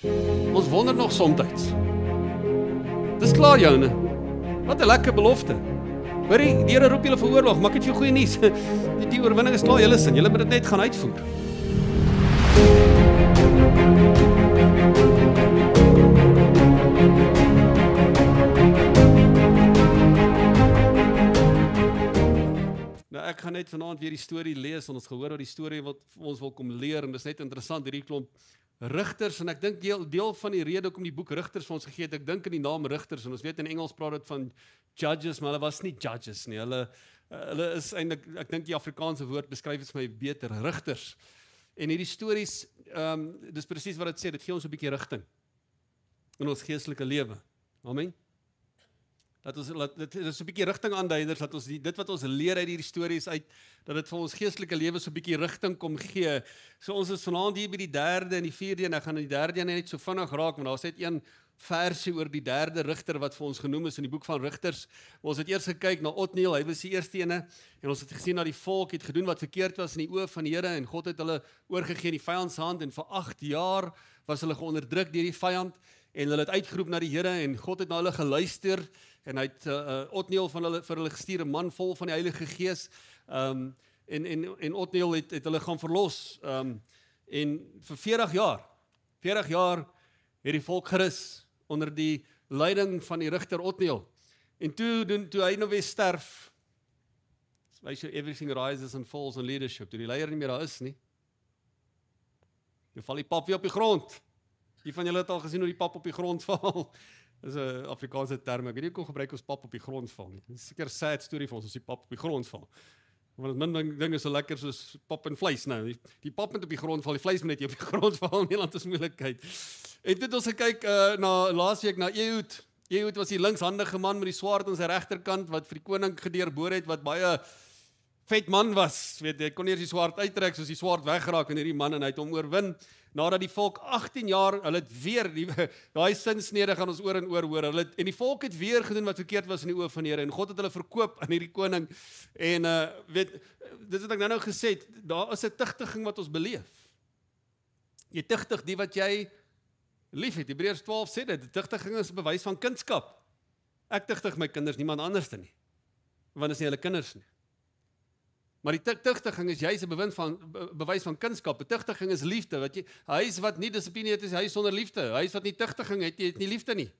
Ons wonder nog somtyds. Dis klaar joune. Wat 'n lekker belofte. Hoorie, die Here roep julle vir oorlog, maar ek het vir jou goeie nuus. Die oorwinning is klaar, julle sin. Julle moet dit net gaan uitvoer. Nou ek gaan net vanaand weer die storie lees, en ons gehoor dat die storie wat ons wil kom leer, en dis net interessant, hierdie klomp Rigters, en ek dink deel van die rede hoekom die boek Rigters vir ons gegee het, ek dink in die naam Rigters, en ons weet in Engels praat dit van judges, maar hulle was nie judges nie, hulle is eintlik, ek dink die Afrikaanse woord beskryf het vir my beter, rigters. En hierdie stories, dis presies wat dit sê, dit gee ons 'n bietjie rigting in ons geestelike lewe. Amen. Dit is 'n bietjie rigtingaanduiders, dat ons dit wat ons leer uit hierdie stories uit, dat dit vir ons geestelike lewe so 'n bietjie rigting kom gee. So ons is vanaand hier by die 3de en die 4de, en ek gaan die 3de net so vinnig raak, want daar is net een versie oor die 3de rigter wat vir ons genoem is in die boek van Rigters. Ons het eers gekyk na Otniel, hy was die eerste ene, en ons het gesien dat die volk het gedoen wat verkeerd was in die oë van die Here, en God het hulle oorgegee in die vyand se hand, en vir 8 jaar was hulle geonderdruk deur die vyand, en hulle het uitgeroep na die Here, en God het na hulle geluister, en hy het Otniel vir hulle gestuur, 'n man vol van die Heilige Gees, en Otniel het hulle gaan verlos, en vir 40 jaar het die volk gerus onder die leiding van die rigter Otniel. En toe hy nou weer sterf, everything rises and falls in leadership, toe die leier nie meer daar is nie, toe val die pap weer op die grond. Die van julle het al gesien hoe die pap op die grond val. Dis 'n Afrikaanse term, ek weet nie hoe kom gebruik ons pap op die grond val nie. Dis seker 'n sad storie vir ons as die pap op die grond val. Want min ding is so lekker soos pap en vleis nou. Die pap moet op die grond val, die vleis moet net op die grond val, in Nederland is moeilikheid. En toe het ons gekyk laasweek na Ehud. Ehud was die linkshandige man met die swaard aan sy regterkant wat vir die koning gedeurboor het, wat baie vet man was. Weet jy, hy kon nie eers die swaard uittrek soos die swaard weggeraak in hierdie man, en hy het hom oorwin. Nadat die volk 18 jaar, hulle het weer daai sinsnede gaan ons oor en oor hoor. En die volk het weer gedoen wat verkeerd was in die oë van die Here, en God het hulle verkoop aan hierdie koning. En weet, dit wat ek nou gesê het, daar is 'n tugtiging wat ons beleef. Jy tugtig die wat jy lief het. Hebreërs 12 sê dit, tugtiging is 'n bewys van kindskap. Ek tugtig my kinders, niemand anders nie. Want dit is nie hulle kinders nie. Maar die tugtiging is juis 'n bewys van kindskap. Die tugtiging is liefde. Wat jy, huis wat nie dissipline het, is huis sonder liefde. Huis wat nie tugtiging het, het nie liefde nie.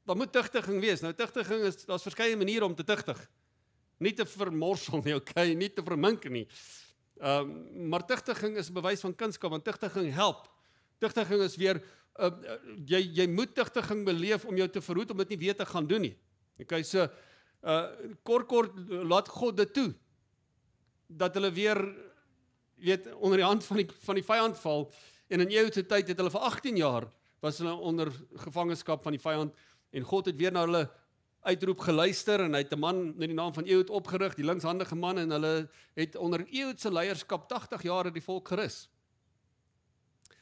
Daar moet tugtiging wees. Nou tugtiging is, daar's verskeie maniere om te tugtig. Nie te vermorsel nie, okay, nie te vermink nie. Maar tugtiging is 'n bewys van kindskap, want tugtiging help. Tugtiging is weer, jy moet tugtiging beleef om jou te verhoed om dit nie weer te gaan doen nie. Okay, so kort laat God dit toe, dat hulle weer, weet, onder die hand van die vyand val, en in Ehud se tyd het hulle vir 18 jaar, was hulle onder gevangenskap van die vyand, en God het weer na hulle uitroep geluister, en hy het 'n man met die naam van Ehud opgerig, die linkshandige man, en hulle het onder Ehud se leierskap 80 jaar het die volk gerus.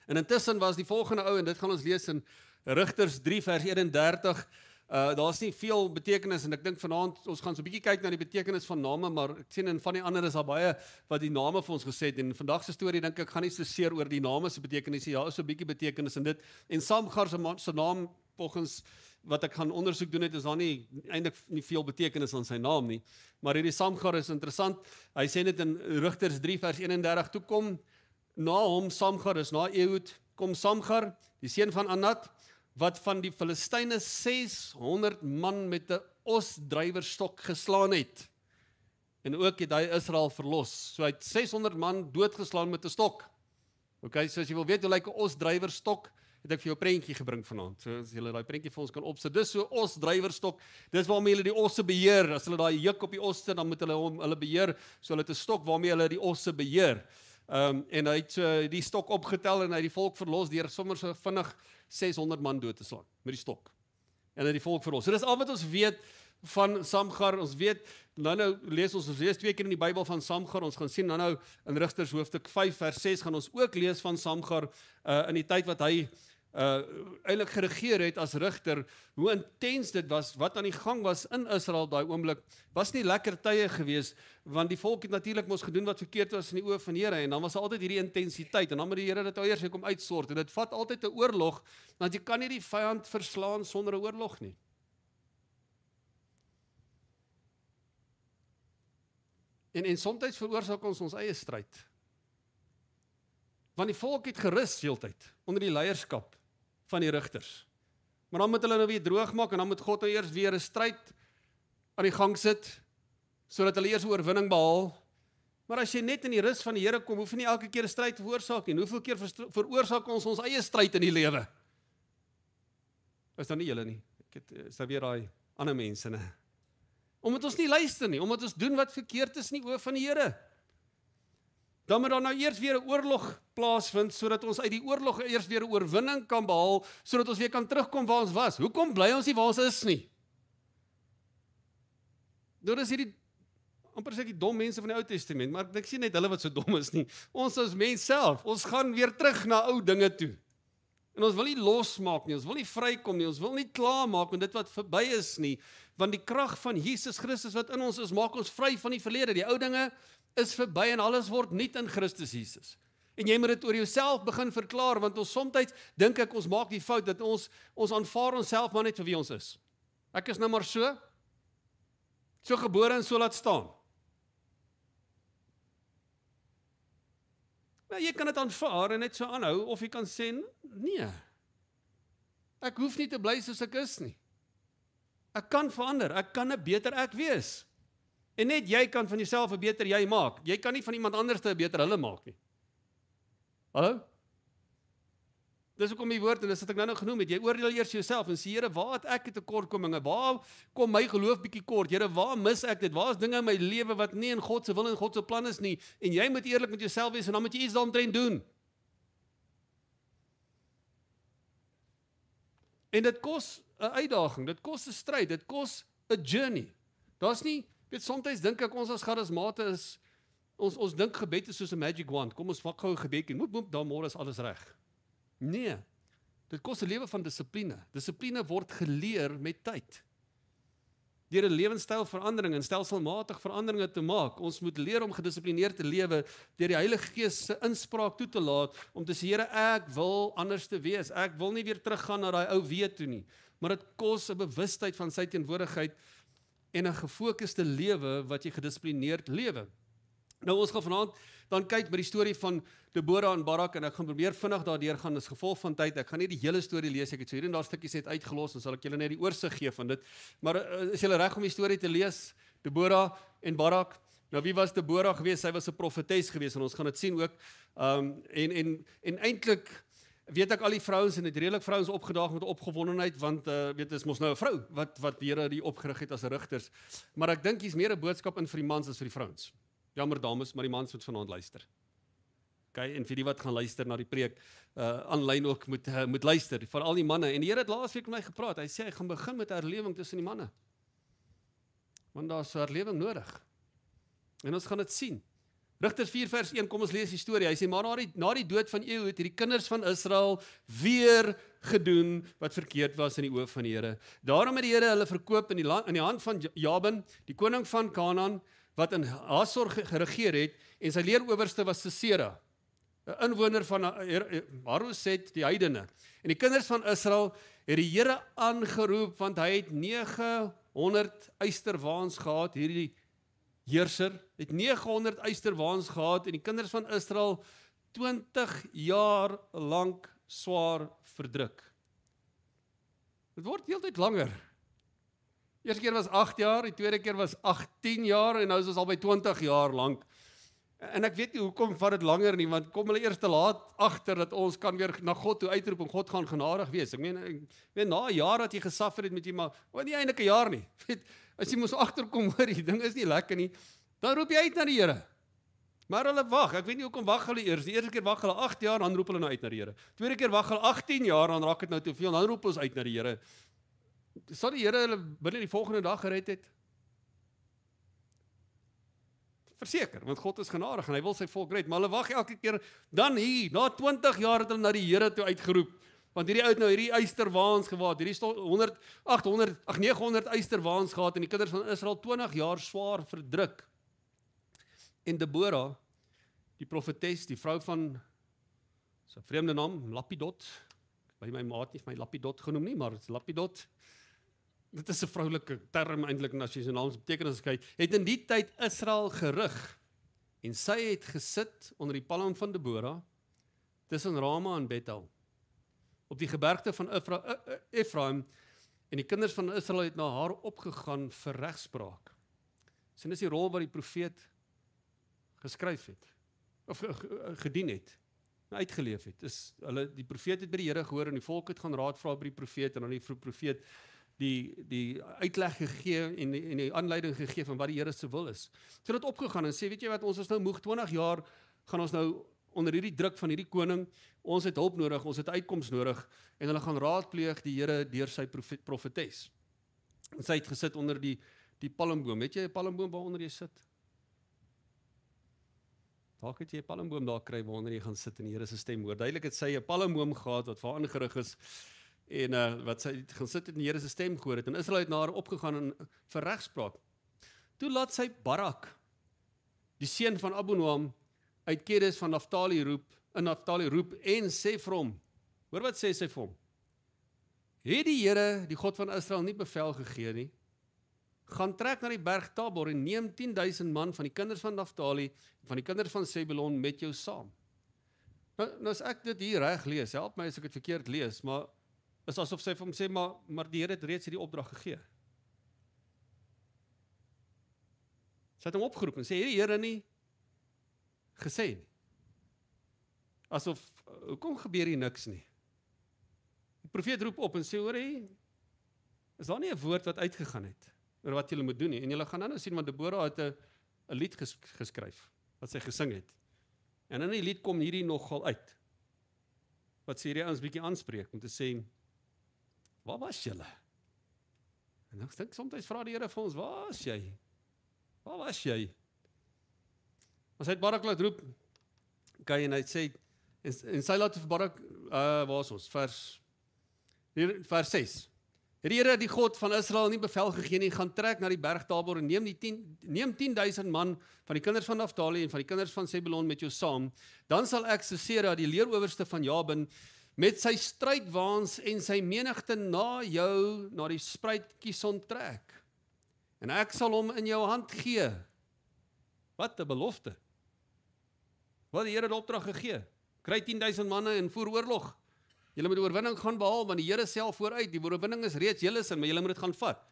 En intussen was die volgende ou, en dit gaan ons lees in Rigters 3 vers 31, daar's nie veel betekenis, en ek dink vanaand, ons gaan so 'n bietjie kyk na die betekenis van name, maar ek sien in van die ander is daar baie wat die name vir ons gesê het, en vandag se storie dink ek gaan nie so seer oor die name se betekenis, ja, is so 'n bietjie betekenis in dit, en Samgar se naam, volgens wat ek gaan ondersoek doen het, is daar nie, eintlik nie veel betekenis aan sy naam nie, maar hierdie Samgar is interessant, hy sê net in Rigters 3 vers 31, toe kom na hom Samgar, is na Ehud, kom Samgar, die seun van Anat, wat van die Filistyne 600 man met 'n osdrywerstok geslaan het. En ook het hy Israel verlos. So hy het 600 man doodgeslaan met 'n stok. Okay, so as jy wil weet hoe lyk 'n osdrywerstok, het ek vir jou 'n prentjie gebring vanaand. So as jy daai prentjie vir ons kan opsit. Dis so 'n osdrywerstok. Dis waarmee hulle die osse beheer. As hulle daai juk op die osse, dan moet hulle beheer. So hulle het 'n stok waarmee hulle die osse beheer. En hy het die stok opgetel en hy het die volk verlos deur sommer so vinnig 600 man dood te slaan met die stok. En hy het die volk verlos. So dis al wat ons weet van Samgar. Ons weet, nou lees ons lees 2 keer in die Bybel van Samgar. Ons gaan sien nou in Rigters hoofstuk 5 vers 6 gaan ons ook lees van Samgar in die tyd wat hy eintlik geregeer het as rigter, hoe intens dit was, wat aan die gang was in Israel daai oomblik, was nie lekker tye gewees, want die volk het natuurlik mos gedoen wat verkeerd was in die oë van die Here, en dan was altyd hierdie intensiteit, en dan moet die Here dit eers kom uitsort, en dit vat altyd 'n oorlog, want jy kan nie die vyand verslaan sonder 'n oorlog nie. En soms veroorsaak ons eie stryd. Want die volk het gerus heeltyd onder die leierskap van die rigters. Maar dan moet hulle nou weer droog maak en dan moet God nou eers weer 'n stryd aan die gang sit sodat hulle eers 'n oorwinning behaal. Maar as jy net in die rus van die Here kom, hoef jy nie elke keer 'n stryd te veroorsaak nie. Hoeveel keer veroorsaak ons eie stryd in die lewe? Is dan nie julle nie. Is daar weer daai ander mense, ne? Omdat ons nie luister nie, omdat ons doen wat verkeerd is in die oë van die Here. Dan moet daar nou eers weer 'n oorlog plaasvind, sodat ons uit die oorlog eers weer 'n oorwinning kan behaal, sodat ons weer kan terugkom waar ons was. Hoekom bly ons nie waar ons is nie? Dit is hierdie, amper sê ek die dom mense van die Ou Testament, maar ek sien net hulle wat so dom is nie. Ons as mens self, ons gaan weer terug na ou dinge toe. En ons wil nie losmaak nie, ons wil nie vrykom nie, ons wil nie klaarmaak met dit wat verby is nie, want die krag van Jesus Christus wat in ons is, maak ons vry van die verlede. Die ou dinge is verby en alles word nuut in Christus Jesus. En jy moet dit oor jouself begin verklaar, want ons soms dink ek ons maak die fout dat ons aanvaar onsself maar net vir wie ons is. Ek is nou maar so gebore en so laat staan. Nou, jy kan dit aanvaar en net so aanhou, of jy kan sê, nee, ek hoef nie te bly soos ek is nie. Ek kan verander, ek kan 'n beter ek wees. En net jy kan van jouself 'n beter jy maak. Jy kan nie van iemand anders 'n beter hulle maak nie. Hallo? Dis hoekom die woord, en dis wat ek nou genoem het, jy oordeel eers jouself en sê, Here, waar het ek tekortkominge? Waar kom my geloof bietjie kort? Here, waar mis ek dit? Waar is dinge in my lewe wat nie in God se wil en God se plan is nie? En jy moet eerlik met jouself wees en dan moet jy iets daaromtrent doen. En dit kos 'n uitdaging, dit kos 'n stryd, dit kos 'n journey. Daar's nie, soms dink ek ons as charismate is, ons dink gebed is soos 'n magic wand. Kom ons vat gou 'n gebedjie, moep, dan môre is alles reg. Nee, dit kos 'n lewe van dissipline. Dissipline word geleer met tyd. Deur 'n lewenstylverandering en stelselmatig veranderinge te maak. Ons moet leer om gedissiplineerd te lewe, deur die Heilige Gees se inspraak toe te laat, om te sê, Here, ek wil anders te wees. Ek wil nie weer teruggaan na daai ou wee toe nie. Maar dit kos 'n bewustheid van sy teenwoordigheid en 'n gefokusde lewe wat jy gedissiplineerd lewe. Nou ons gaan vanaand dan kyk by die storie van Deborah en Barak, en ek gaan probeer vinnig daardeur gaan as gevolg van tyd. Ek gaan nie die hele storie lees, ek het so hier en daar stukkies net uitgelos, dan sal ek julle net die oorsig gee van dit. Maar is julle reg om die storie te lees? Deborah en Barak. Nou wie was Deborah geweest? Sy was 'n profetes geweest en ons gaan dit sien ook. En eintlik weet ek al die vrouens en het redelik vrouens opgedaag met opgewondenheid, want weet is mos nou 'n vrou wat die Here die opgerig het as rigters. Maar ek dink hier's meer 'n boodskap in vir die mans as vir die vrouens. Jammer dames, maar die mans moet vanaand luister. Okay, en vir die wat gaan luister na die preek, aanlyn ook moet luister, veral die manne. En die Here het laasweek met my gepraat. Hy sê hy gaan begin met 'n herlewing tussen die manne. Want daar's 'n herlewing nodig. En ons gaan dit sien. Rigters 4 vers 1, kom ons lees die storie. Hy sê, maar na die dood van Ehud het die kinders van Israel weer gedoen wat verkeerd was in die oë van die Here. Daarom het die Here hulle verkoop in die hand van Jabin, die koning van Kanaan, wat in Hasor geregeer het, en sy leerowerste was Sisera, 'n inwoner van Haroset, die heidene. En die kinders van Israel het die Here aangeroep, want hy het 900 eysterwaans gehad, hierdie heerser het 900 eysterwaans gehad, en die kinders van Israel 20 jaar lank swaar verdruk. Dit word heeltyd langer. Die eerste keer was 8 jaar, die tweede keer was 18 jaar, en nou is ons al by 20 jaar lank. En ek weet nie hoekom vat dit langer nie, want kom hulle eers te laat agter dat ons kan weer na God toe uitroep en God gaan genadig wees. Ek meen na 'n jaar dat jy gesuffer het met jy, maar nie eintlik 'n jaar nie. Weet, as jy mos agterkom hoor, die ding is nie lekker nie, dan roep jy uit na die Here. Maar hulle wag, ek weet nie hoekom wag hulle eers. Die eerste keer wag hulle 8 jaar, dan roep hulle nou uit na die Here. Tweede keer wag hulle 18 jaar, dan raak dit nou te veel, dan roep ons uit na die Here. Sal die Here hulle binne die volgende dag gered het? Verseker, want God is genadig en hy wil sy volk red, maar hulle wag elke keer, dan hier, na 20 jaar het hulle na die Here toe uitgeroep. Want hierdie ou het nou hierdie eysterwaans gewaad. Hierdie stond 900 eysterwaans gehad en die kinders van Israel 20 jaar swaar verdruk. En Deborah, die profetes, die vrou van, sy vreemde naam, Lapidot, by my maat nie my Lapidot genoem nie, maar het is Lapidot. Dit is 'n vroulike term eintlik as jy sy naam betekenis kyk, het in die tyd Israel gerig. En sy het gesit onder die palm van Deborah, tussen Rama en Bethel, op die gebergte van Efraim, en die kinders van Israel het na haar opgegaan vir regspraak. So dis die rol wat die profeet geskryf het, of gedien het, uitgeleef het. Die profeet het by die Here gehoor, en die volk het gaan raad vra by die profeet, en dan die profeet die uitleg gegee en die aanleiding gegee van wat die Here se wil is. So het opgegaan en sê, weet jy wat, ons is nou moeg, 20 jaar gaan ons nou onder hierdie druk van hierdie koning, ons het hulp nodig, ons het uitkoms nodig, en hulle gaan raadpleeg die Here deur sy profetes. En sy het gesit onder die palmboom. Weet jy 'n palmboom waaronder jy sit? Dalk het jy 'n palmboom daar kry waaronder jy gaan sit en die Here se stem hoor. Duidelik het sy 'n palmboom gehad wat vir haar ingerig is, en wat sy gaan sit en die Here se stem gehoor het, en Israel het na haar opgegaan vir regspraak. Toe laat sy Barak, die seun van Abinoam, uit Kedes van Naftali roep, en sê vir hom, hoor wat sê sy vir hom, het die Here, die God van Israel, nie bevel gegee nie, gaan trek na die berg Tabor en neem 10.000 man van die kinders van Naftali, van die kinders van Sebulon met jou saam. Nou as ek dit hier reg lees, help my as ek dit verkeerd lees, maar is asof sy vir hom sê, maar die Here het reeds hierdie opdrag gegee. Sy het hom opgeroep en sê, het die Here nie gesê nie. Asof, hoekom gebeur hier niks nie? Die profeet roep op en sê, hoor jy, is daar nie 'n woord wat uitgegaan het, oor wat julle moet doen nie, en julle gaan nou sien, want Deborah het 'n lied geskryf, wat sy gesing het, en in die lied kom hierdie nogal uit, wat sy hierdie ouens bietjie aanspreek, om te sê, waar was julle? En ek dink, soms vra die Here vir ons, waar was jy? Waar was jy? Maar sy het Barak laat roep, kyk, en hy sê, en sy laat vir Barak, waar is ons, vers 6, het die Here, die God van Israel, nie bevel gegee nie, gaan trek na die berg Tabor, en neem 10.000 man van die kinders van Naftali, en van die kinders van Sebulon met jou saam, dan sal ek Sisera, die leerowerste van Jabin, met sy strydwaans en sy menigte na jou, na die spruit Kison trek, en ek sal hom in jou hand gee. Wat 'n belofte. Wat die Here die opdrag gegee. Kry 10.000 manne en voer oorlog. Julle moet die oorwinning gaan behaal, want die Here self vooruit, die oorwinning is reeds julle sin, maar julle moet dit gaan vat.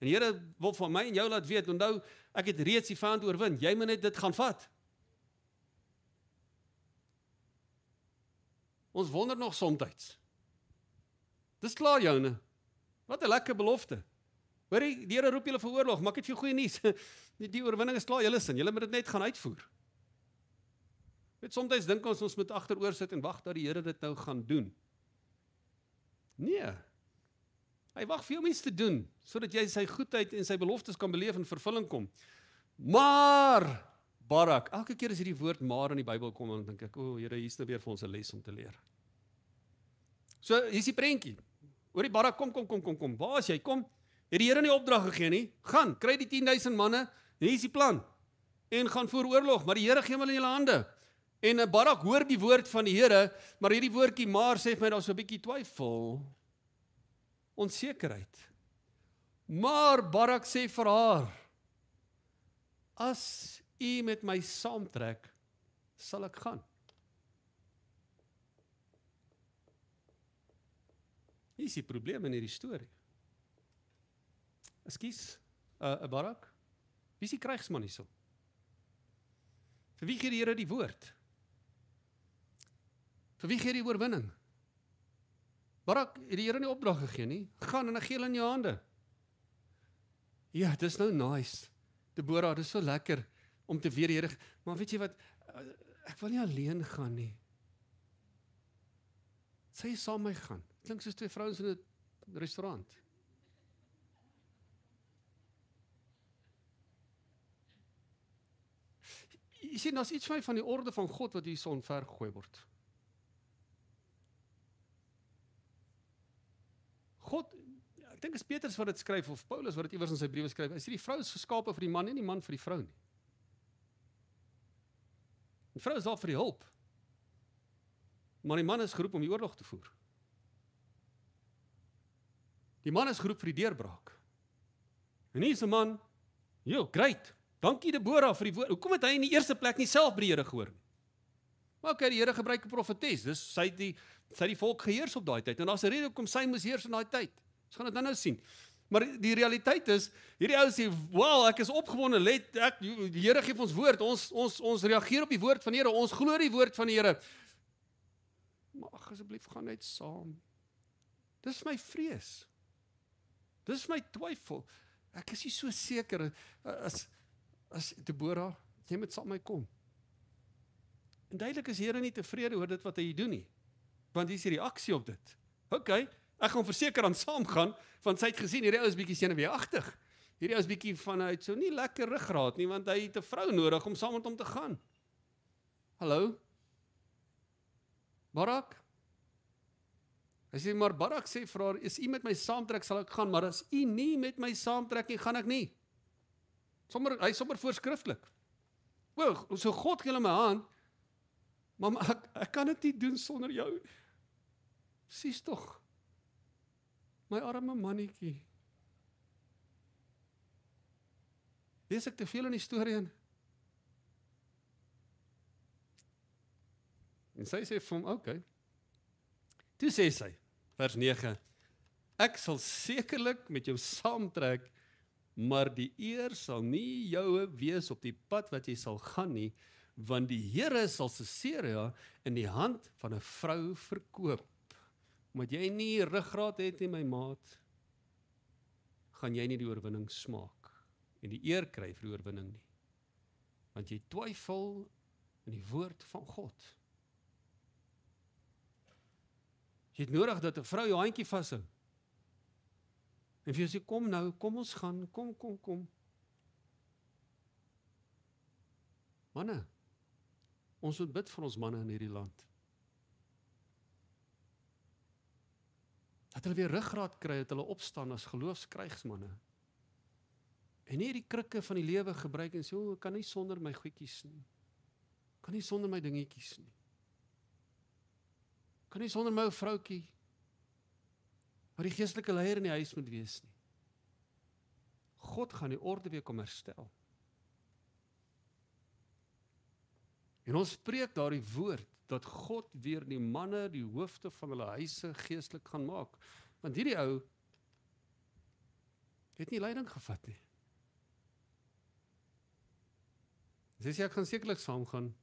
En die Here wil van my en jou laat weet, onthou, ek het reeds die vyand oorwin, jy moet net dit gaan vat. Ons wonder nog somtyds. Dis klaar joune. Wat 'n lekker belofte. Hoor jy, die Here roep julle vir oorlog, maar ek het vir jou goeie nuus. Die oorwinning is klaar julle sin, julle moet dit net gaan uitvoer. Weet, soms dink ons moet agteroor sit en wag dat die Here dit nou gaan doen. Nee. Hy wag vir jou om iets te doen, sodat jy sy goedheid en sy beloftes kan beleef en vervulling kom. Maar Barak, elke keer as hierdie woord maar in die Bybel kom, dan dink ek, Here, hier is nou weer vir ons 'n les om te leer. So, hier is die prentjie. Hoor die Barak, kom, waar is jy? Kom, het die Here nie opdrag gegee nie? Gaan, kry die 10.000 manne, en hier is die plan. En gaan voer oorlog, maar die Here gee hom in julle hande. En Barak hoor die woord van die Here, maar hierdie woordjie maar sê vir my, daar so 'n bietjie twyfel, onsekerheid. Maar Barak sê vir haar, as u met my saamtrek, sal ek gaan. Hier is die probleem in hierdie storie. Ekskuus, Barak, wie is die krygsman hierso? Vir wie gee die Here die woord? Vir wie gee die oorwinning? Barak, het die Here nie opdrag gegee nie? Gaan en ek gee hulle in jou hande. Ja, dit is nou nice. Deborah, dit is so lekker om te weet die Here, maar weet jy wat, ek wil nie alleen gaan nie. Sy saam my gaan. Klink soos twee vrouens in 'n restaurant. Jy sien, daar's iets van die orde van God wat hier so onver gegooi word. God, ek dink is Petrus wat dit skryf, of Paulus wat dit iewers in sy briewe skryf, hy sê die vrou is geskape vir die man, en die man vir die vrou nie. Die vrou is daar vir die hulp, maar die man is geroep om die oorlog te voer. Die man is geroep vir die deurbraak. En hier is 'n man, great, dankie Deborah vir die woord. Hoekom het hy in die eerste plek nie self by die Here gehoor nie? Maar okay, die Here gebruik 'n profetes, dus sy het die volk geheers op daai tyd, en daar's 'n rede hoekom sy moes heers in daai tyd. Ons gaan dit nou sien. Maar die realiteit is, hierdie ou sê, wow, ek is opgewonde, die Here gee ons woord, ons reageer op die woord van die Here, ons glo die woord van die Here. Maar asseblief gaan net saam. Dis my vrees. Dis my twyfel. Ek is nie so seker as Deborah, jy moet saam met my kom. En duidelik is die Here nie tevrede oor dit wat hy doen nie. Want hier is die reaksie op dit. Okay, ek gaan verseker aan saamgaan, want sy het gesien, hierdie ou is bietjie senuweeagtig. Hierdie ou is bietjie vanuit so nie lekker ruggraat nie, want hy het 'n vrou nodig om saam met hom te gaan. Hallo? Barak? Hy sê, maar Barak sê vir haar, as u met my saamtrek sal ek gaan, maar as u nie met my saamtrek nie, gaan ek nie. Hy is sommer voorskriftelik. So God gee hulle my hand, maar ek kan dit nie doen sonder jou. Presies tog. My arme mannetjie. Lees ek te veel in die storie in? En sy sê vir hom, okay. Toe sê sy, vers 9, ek sal sekerlik met jou saamtrek, maar die eer sal nie joue wees op die pad wat jy sal gaan nie, want die Here sal Sisera in die hand van 'n vrou verkoop. Omdat jy nie ruggraat het nie, my maat, gaan jy nie die oorwinning smaak en die eer kry vir die oorwinning nie. Want jy twyfel in die woord van God. Jy het nodig dat 'n vrou jou handjie vashou. En vir jou sê, kom nou, kom ons gaan, kom. Manne, ons moet bid vir ons manne in hierdie land. Dat hulle weer ruggraat kry, dat hulle opstaan as geloofskrygsmanne. En nie die krikke van die lewe gebruik en sê, ek kan nie sonder my goedjies nie. Kan nie sonder my dingetjies nie. Kan nie sonder my vroukie, wat die geestelike leier in die huis moet wees nie. God gaan die orde weer kom herstel. En ons spreek daar die woord, dat God weer die manne, die hoofde van hulle huise geestelik gaan maak. Want hierdie ou het nie leiding gevat nie. Sy sê, ek gaan sekerlik saamgaan,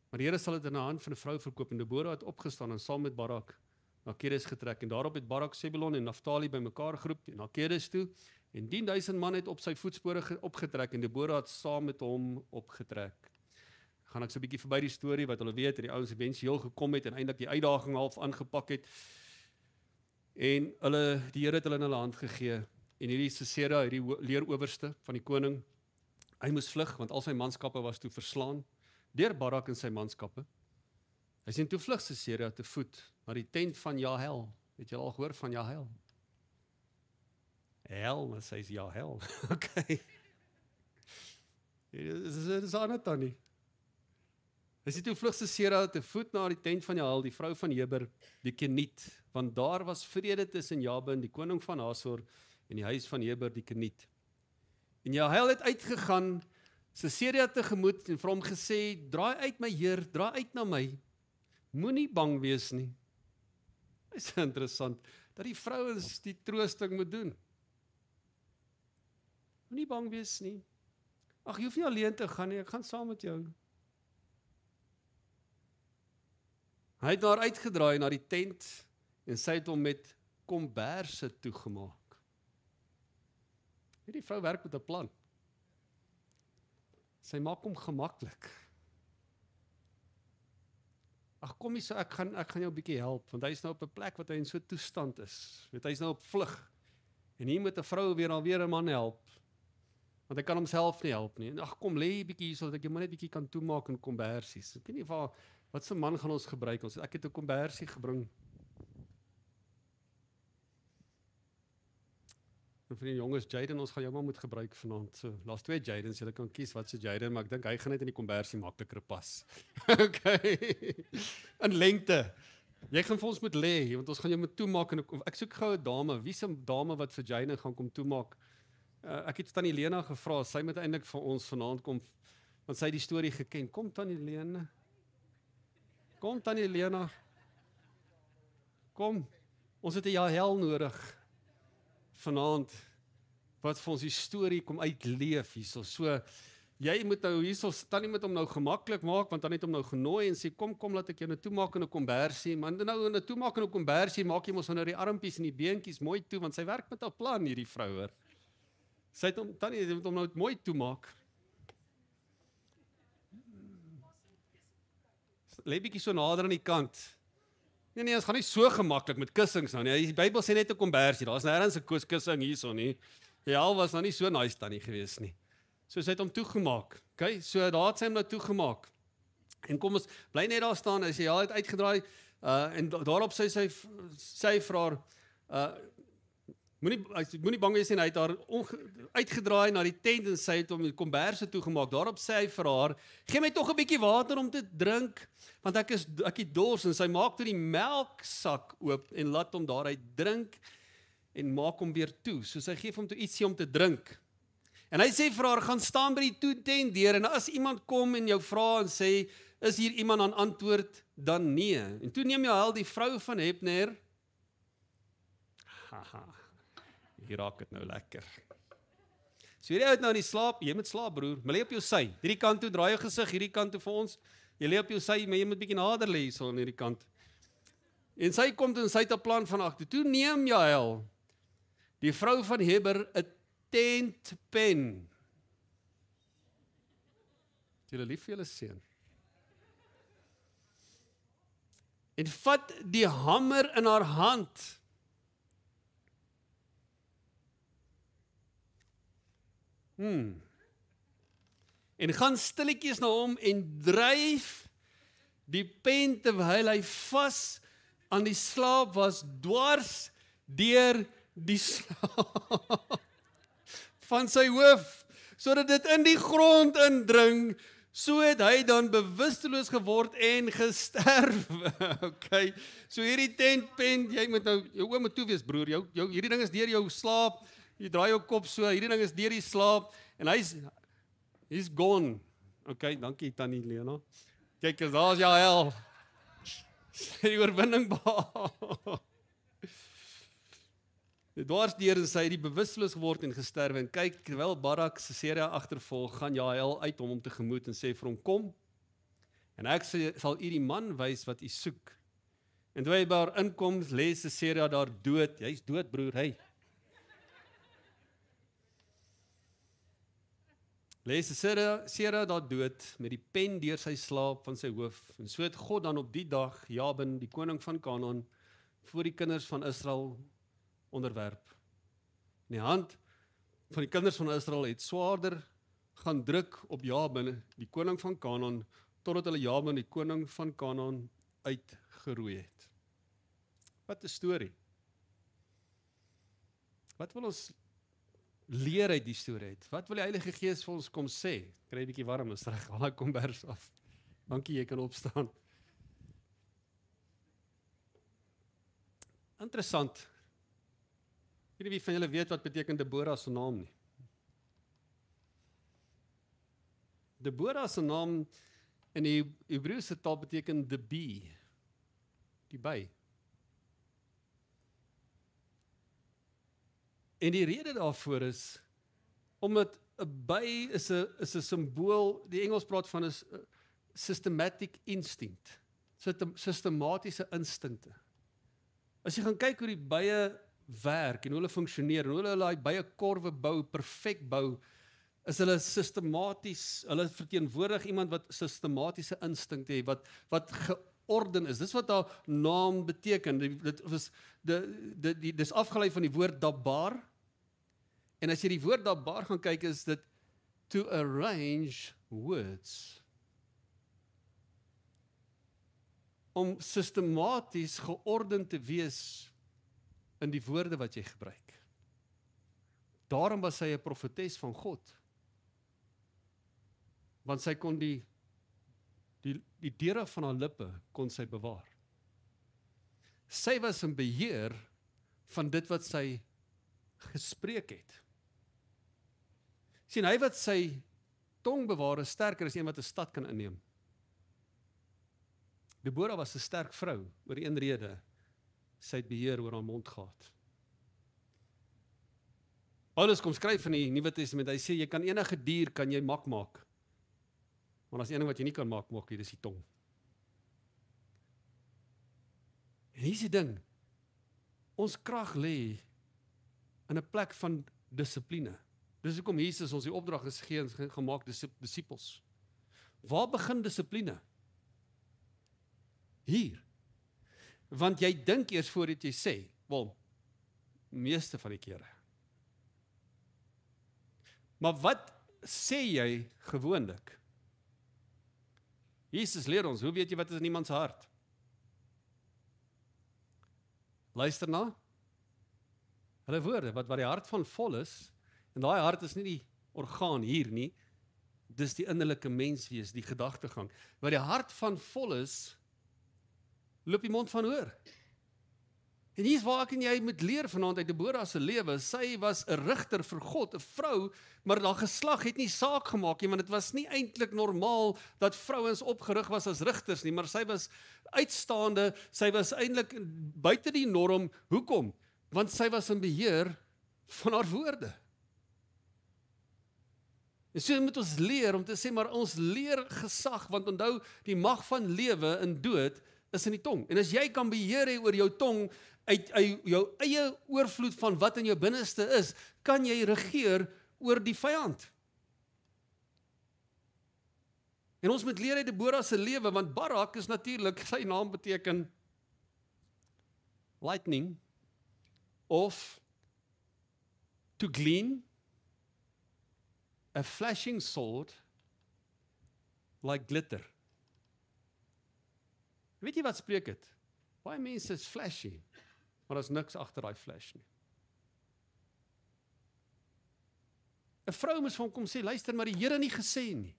maar die Here sal dit in 'n hand van 'n vrou verkoop, en Deborah het opgestaan en saam met Barak na Kedes getrek, en daarop het Barak Sebulon en Naftali bymekaar geroep na Kedes toe, en 10.000 man het op sy voetspore opgetrek, en Deborah het saam met hom opgetrek. Gaan ek so 'n bietjie verby die storie, wat hulle weet, en die ouens eventueel gekom het, en eintlik die uitdaging half aangepak het, en die Here het hulle in hulle hand gegee, en hierdie Sisera, hierdie leerowerste van die koning, hy moes vlug, want al sy manskappe was toe verslaan, deur Barak en sy manskappe. Hy sien toe vlug Sisera te voet, na die tent van Jahel. Het jy al gehoor van Jahel? Hel, maar sy is Jahel. Okay. Dit is Anata nie. Hy sien toe vlug Sisera te voet na die tent van Jahel, die vrou van Heber, die Keniet, want daar was vrede tussen Jabin, die koning van Hasor, en die huis van Heber, die Keniet. En Jahel het uitgegaan, Sisera tegemoet, en vir hom gesê, draai uit my Heer, draai uit na my, moenie bang wees nie. Dit is interessant, dat die vrouens die troosting moet doen. Moenie bang wees nie. Ag, jy hoef nie alleen te gaan nie, ek gaan saam met jou. Hy het daar uitgedraai na die tent, en sy het hom met komberse toegemaak. Hierdie vrou werk met 'n plan. Sy maak hom gemaklik. Ag, kom hier so, ek gaan jou 'n bietjie help, want hy is nou op 'n plek wat hy in so 'n toestand is. Weet, hy is nou op vlug. En hier moet 'n vrou weer 'n man help. Want hy kan homself nie help nie. En ag, kom, lê hier bietjie hier, sodat ek jou maar net bietjie kan toemaak in kombersies. Ek weet nie wat se man gaan ons gebruik. Ek het 'n kombersie gebring. En vir die jonges, Jaden, ons gaan jou maar moet gebruik vanaand. So, laas 2 Jadens, julle kan kies wat se Jaden, maar ek dink hy gaan net in die kombersie makliker pas. Okay. In lengte. Jy gaan vir ons moet lê, want ons gaan jou moet toemaak en ek soek gou 'n dame. Wie se dame wat vir Jaden gaan kom toemaak? Ek het Tannie Lena gevra, sy moet eintlik vir ons vanaand kom, want sy het die storie geken. Kom Tannie Lena. Kom Tannie Lena. Kom. Ons het 'n Jael nodig vanaand wat vir ons die storie kom uitleef hierso. So jy moet nou hierso Tannie moet hom nou gemaklik maak, want dan het hom nou genooi en sê kom laat ek jou nou toemaak in 'n kombersie. Man nou in 'n toemaak in 'n kombersie maak jy mos nou die armpies en die beentjies mooi toe, want sy werk met 'n plan hierdie vrou hoor. Sy het hom Tannie moet hom nou mooi toemaak. Lê bietjie so nader aan die kant. Nee, ons gaan nie so gemaklik met kussings nou nie. Die Bybel sê net 'n kombersie. Daar's nêrens 'n kussing hierso nie. Ja, was nou nie so nice Tannie gewees nie. So sy het hom toegemaak. Okay, so daar het sy hom nou toegemaak. En kom ons bly net daar staan. Hy sê ja, het uitgedraai en daarop sê sy vra haar moenie bang wees nie, hy het haar uitgedraai na die tent en sy het hom die komberse toegemaak. Daarop sê hy vir haar: "Gee my tog 'n bietjie water om te drink, want ek het dors." En sy maak toe die melksak oop en laat hom daaruit drink en maak hom weer toe. So sy gee hom toe ietsie om te drink. En hy sê vir haar: "Gaan staan by die tent deur en as iemand kom en jou vra en sê, is hier iemand aan antwoord, dan nee." En toe neem Jael die vrou van Hebner. Haha. Hier raak dit nou lekker. So hierdie ou het nou in die slaap, jy moet slaap broer, maar lê op jou sy. Hierdie kant toe, draai jou gesig hierdie kant toe vir ons. Jy lê op jou sy, maar jy moet bietjie nader lê hierso aan hierdie kant. En sy kom toe en sy het 'n plan van agter. Toe neem Jael, die vrou van Heber, 'n tentpen. Julle lief vir julle seun. En vat die hamer in haar hand. En gaan stilletjies na hom en dryf die pen terwyl hy vas aan die slaap was, dwars deur die slaap van sy hoof, sodat dit in die grond indring. So het hy dan bewusteloos geword en gesterf. Okay. So hierdie tentpen, jy moet nou jou oë moet toe wees broer. Hierdie ding is deur jou slaap. Jy draai jou kop so, hierdie ding is deur die slaap en hy's gone. Okay, dankie Tannie Lena. Kyk, daar's Jael. Die oorwinning behaal. Dwars deur en sy het die bewusteloos geword en gesterwe en kyk, terwyl Barak Sisera agtervolg, gaan Jael uit hom tegemoet en sê vir hom: "Kom, en ek sal u die man wys wat u soek." En toe hy by haar inkom, lê Sisera daar dood. Hy's dood broer, hy. Lê Sisera daar dood met die pen deur sy slaap van sy hoof. En so het God dan op die dag Jabin, die koning van Kanaan, voor die kinders van Israel onderwerp. En die hand van die kinders van Israel het swaarder gaan druk op Jabin, die koning van Kanaan, totdat hulle Jabin, die koning van Kanaan, uitgeroei het. Wat 'n storie. Wat wil ons leer uit die storie uit? Wat wil die Heilige Gees vir ons kom sê? Kry 'n bietjie warm, is reg, haal daai kombers af. Dankie, jy kan opstaan. Interessant. Wie van julle weet wat beteken Deborah se naam nie? Deborah se naam in die Hebreëse taal beteken the bee, die by. En die rede daarvoor is omdat 'n by is 'n simbool, die Engels praat van 'n systematic instinct, sistematiese instinkte. As jy gaan kyk hoe die bye werk en hoe hulle funksioneer en hoe hulle daai bye korwe bou, perfek bou, is hulle sistematies, hulle verteenwoordig iemand wat sistematiese instinkte het, wat georden is. Dis wat haar naam beteken. Dis afgelei van die woord dabar. En as jy die woord dabar gaan kyk, is dit to arrange words. Om sistematies georden te wees in die woorde wat jy gebruik. Daarom was sy 'n profetes van God. Want sy kon die deure van haar lippe kon sy bewaar. Sy was in beheer van dit wat sy gespreek het. Sien, hy wat sy tong bewaar is sterker as een wat 'n stad kan inneem. Deborah was 'n sterk vrou, oor een rede, sy het beheer oor haar mond gehad. Paulus kom skryf in die Nuwe Testament, hy sê, jy kan enige dier, kan jy mak maak, maar as een ding wat jy nie kan maak nie, dis die tong. En hier is die ding, ons krag lê in 'n plek van dissipline. Dis hoekom Jesus ons die opdrag is gegee en gemaak disippels. Waar begin dissipline? Hier. Want jy dink eers voordat jy sê, wel, meeste van die kere. Maar wat sê jy gewoonlik? Jesus leer ons, hoe weet jy wat is in iemand se hart? Luister na hulle woorde, wat die hart van vol is, en daai hart is nie die orgaan hier nie, dis die innerlike menswees, die gedagtegang. Wat die hart van vol is, loop die mond van hoor. En hier is waar ek en jy moet leer vanaand uit Deborah se lewe. Sy was 'n rigter vir God, 'n vrou, maar haar geslag het nie saak gemaak nie, want dit was nie eintlik normaal dat vrouens opgerig was as rigters nie, maar sy was uitstaande, sy was eintlik buite die norm. Hoekom? Want sy was in beheer van haar woorde. En so moet ons leer om te sê, maar ons leer gesag, want onthou, die mag van lewe en dood is in die tong. En as jy kan beheer hê oor jou tong, uit jou eie oorvloed van wat in jou binneste is, kan jy regeer oor die vyand. En ons moet leer uit Deborah se lewe, want Barak is natuurlik, sy naam beteken lightning, of to glean, a flashing sword, like glitter. Weet jy wat spreek het? Baie mense is flashy, maar daar is niks agter daai flash nie. 'n Vrou moes vir hom kom sê, luister, maar die Here nie gesê nie.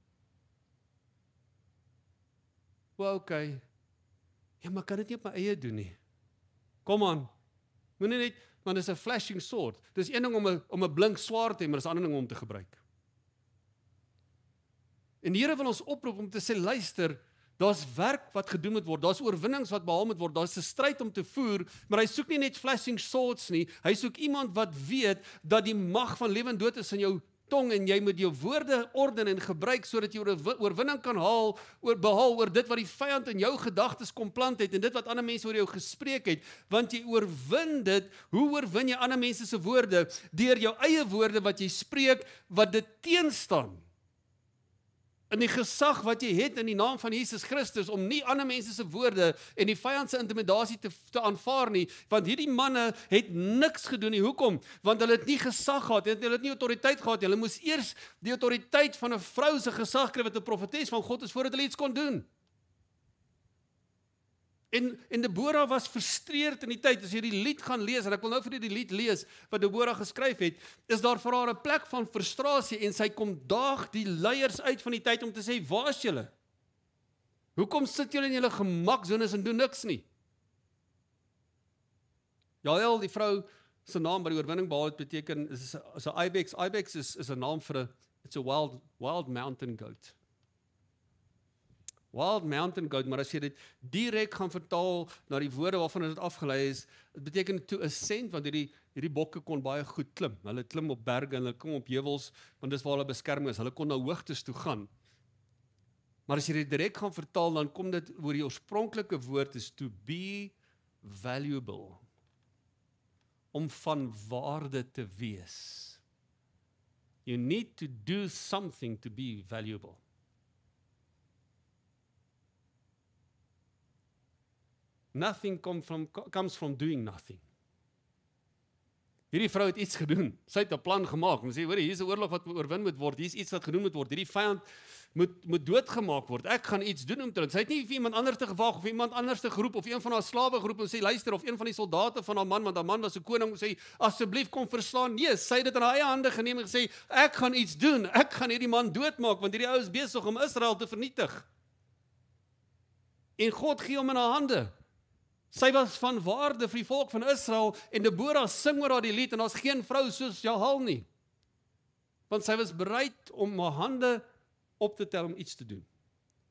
Okay. Ja, maar kan dit nie op my eie doen nie. Kom aan. Moenie net, want dit is 'n flashing sword. Dis een ding om 'n blink swaard te hê, maar dis 'n ander ding om te gebruik. En die Here wil ons oproep om te sê, luister, daar's werk wat gedoen moet word, daar's oorwinnings wat behaal moet word, daar's 'n stryd om te voer, maar hy soek nie net flashing swords nie, hy soek iemand wat weet dat die mag van lewe en dood is in jou tong en jy moet jou woorde orden en gebruik sodat jy oorwinning kan behaal oor dit wat die vyand in jou gedagtes kom plant het en dit wat ander mense oor jou gespreek het, want jy oorwin dit. Hoe oorwin jy ander mense se woorde? Deur jou eie woorde wat jy spreek, wat dit teenstaan. In die gesag wat jy het in die naam van Jesus Christus, om nie ander mense se woorde en die vyand se intimidasie te aanvaar nie, want hierdie manne het niks gedoen nie. Hoekom? Want hulle het nie gesag gehad, hulle het nie autoriteit gehad nie. Hulle moes eers die autoriteit van 'n vrou se gesag kry wat 'n profetes van God is, voordat hulle iets kon doen. En Deborah was frustreerd in die tyd. As jy die lied gaan lees, en ek wil nou vir die lied lees wat Deborah geskryf het, is daar vir haar 'n plek van frustrasie en sy kom daag die leiers uit van die tyd om te sê, waar is julle? Hoekom sit julle in julle gemaksones en doen niks nie? Jael, die vrou se naam by die oorwinning behaal het, beteken is 'n ibex. Ibex is 'n naam vir it's a wild mountain goat. Wild mountain goat, maar as jy dit direk gaan vertaal na die woorde waarvan dit afgelei is, dit beteken to ascend, want hierdie bokke kon baie goed klim. Hulle klim op berge en hulle kom op heuwels, want dis waar hulle beskerming is. Hulle kon na hoogtes toe gaan. Maar as jy dit direk gaan vertaal, dan kom dit oor die oorspronklike woord is to be valuable. Om van waarde te wees. You need to do something to be valuable. Nothing comes from doing nothing. Hierdie vrou het iets gedoen. Sy het 'n plan gemaak. Sy sê, hoor, hier is 'n oorlog wat oorwin moet word. Hier is iets wat gedoen moet word. Hierdie vyand moet doodgemaak word. Ek gaan iets doen om te doen. Sy het nie vir iemand anders te gewag of iemand anders te geroep of een van haar slawe geroep en sê luister of een van die soldate van haar man, want haar man was 'n koning, sê asseblief kom verslaan. Nee, sy het dit in haar eie hande geneem en gesê ek gaan iets doen. Ek gaan hierdie man doodmaak want hierdie ou is besig om Israel te vernietig. En God gee hom in haar hande. Sy was van waarde vir die volk van Israel en Deborah sing oor haar die lied en daar's geen vrou soos Jael nie. Want sy was bereid om haar hande op te tel om iets te doen.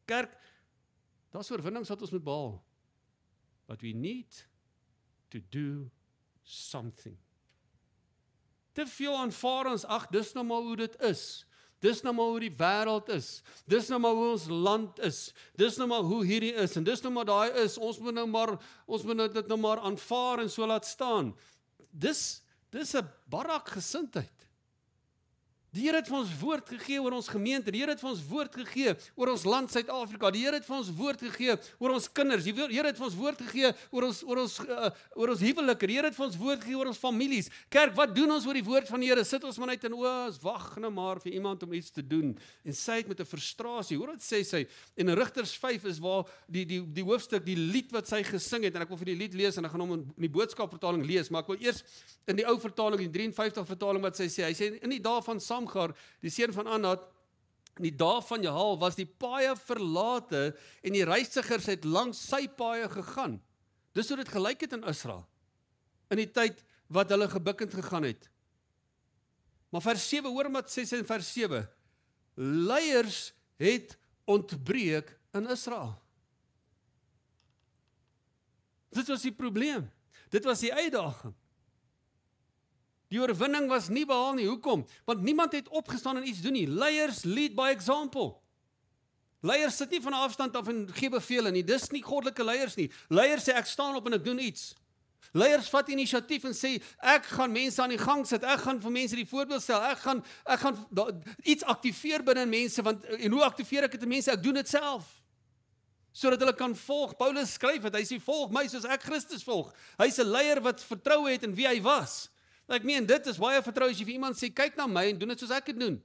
Kerk, daar's oorwinnings wat ons moet behaal. But we need to do something. Te veel aanvaar ons, ag, dis nou maar hoe dit is. Dis nou maar hoe die wêreld is. Dis nou maar hoe ons land is. Dis nou maar hoe hierdie is en dis nou maar daai is. Ons moet dit nou maar aanvaar en so laat staan. Dis 'n barak gesindheid. Die Here het vir ons woord gegee oor ons gemeente. Die Here het vir ons woord gegee oor ons land Suid-Afrika. Die Here het vir ons woord gegee oor ons kinders. Die Here het vir ons woord gegee oor ons huwelike. Die Here het vir ons woord gegee oor ons families. Kerk, wat doen ons oor die woord van die Here? Sit ons maar net in ons wag nou maar vir iemand om iets te doen. En sy het met 'n frustrasie. Hoor wat sê sy? En in Rigters 5 is waar die hoofstuk, die lied wat sy gesing het en ek wil vir die lied lees en ek gaan hom in die boodskapvertaling lees, maar ek wil eers in die ou vertaling, die 53 vertaling wat sy sê. Hy sê in die dae van Samgar, die seun van Anat, in die dae van Jael was die paaie verlate en die reisigers het langs sy paaie gegaan. Dis hoe dit gelyk het in Israel, in die tyd wat hulle gebukkend gegaan het. Maar vers 7, hoor wat sê sy in vers 7, leiers het ontbreek in Israel. Dit was die probleem, dit was die uitdaging. Die oorwinning was nie behaal nie. Hoekom? Want niemand het opgestaan en iets doen nie. Leiers lead by example. Leiers sit nie van 'n afstand af en gee bevele nie. Dis nie goddelike leiers nie. Leiers sê ek staan op en ek doen iets. Leiers vat inisiatief en sê ek gaan mense aan die gang sit. Ek gaan vir mense die voorbeeld stel. Ek gaan iets aktiveer binne mense want en hoe aktiveer ek dit in mense? Ek doen dit self. Sodat hulle kan volg. Paulus skryf dit. Hy sê volg my soos ek Christus volg. Hy's 'n leier wat vertroue het in wie hy was. Ek meen, dit is baie vertrou as jy vir iemand sê, kyk na my en doen dit soos ek dit doen.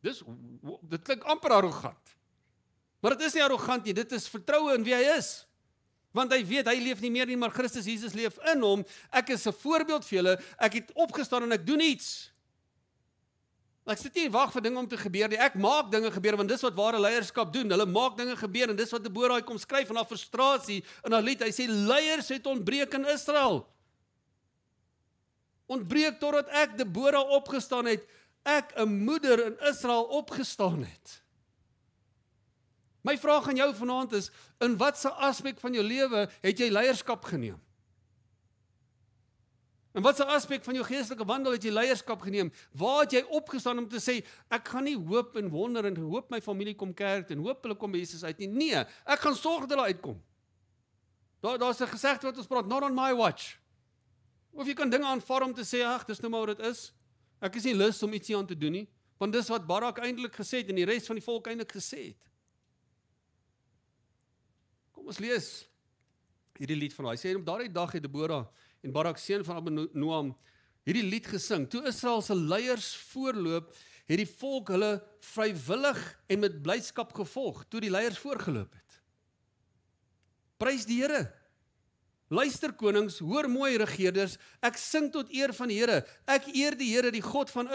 Dit klink amper arrogant. Maar dit is nie arrogant nie, dit is vertroue in wie hy is. Want hy weet, hy leef nie meer nie, maar Christus Jesus leef in hom. Ek is 'n voorbeeld vir julle, ek het opgestaan en ek doen iets. Ek sit nie en wag vir dinge om te gebeur nie, ek maak dinge gebeur, want dis wat ware leierskap doen. Hulle maak dinge gebeur en dis wat Deborah kom skryf in haar frustrasie in haar lied. Hy sê, leiers het ontbreek in Israel. Ontbreek totdat ek Deborah opgestaan het, ek 'n moeder in Israel opgestaan het. My vraag aan jou vanaand is, in watse aspek van jou lewe het jy leierskap geneem? In watse aspek van jou geestelike wandel het jy leierskap geneem? Waar het jy opgestaan om te sê, ek gaan nie hoop en wonder en hoop my familie kom kerk en hoop hulle kom by Jesus uit nie. Nee, ek gaan sorg dat hulle uitkom. Daar's 'n gesegde wat ons praat, not on my watch. Of jy kan dinge aanvaar om te sê, ag, dis nou maar wat dit is. Ek is nie lus om iets hier aan te doen nie, want dis wat Barak eintlik gesê het en die res van die volk eintlik gesê het. Kom ons lees hierdie lied van hy. Hy sê op daardie dag het Deborah en Barak seun van Abinoam hierdie lied gesing. Toe Israel se leiers voorloop, het die volk hulle vrywillig en met blydskap gevolg toe die leiers voorgeloop het. Prys die Here. Luister konings, hoor mooi regeerders, ek sing tot eer van die Here. Ek eer die Here, die God van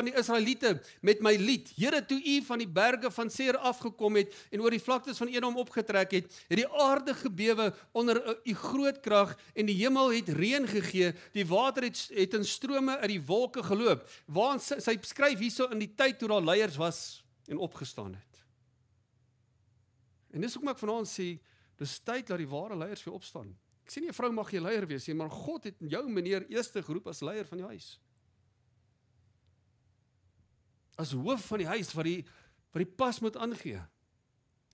die Israeliete met my lied. Here, toe u van die berge van Seir afgekom het en oor die vlaktes van Edom opgetrek het die aarde gebewe onder u groot krag en die hemel het reën gegee, die water het in strome uit die wolke geloop. Waar sy skryf hierso in die tyd toe daar leiers was en opgestaan het. En dis hoekom ek vanaand sê, dis tyd dat die ware leiers weer opstaan. Ek sê nie 'n vrou mag jy leier wees nie, maar God het jou meneer eerste geroep as leier van die huis. As hoof van die huis wat die pas moet aangee.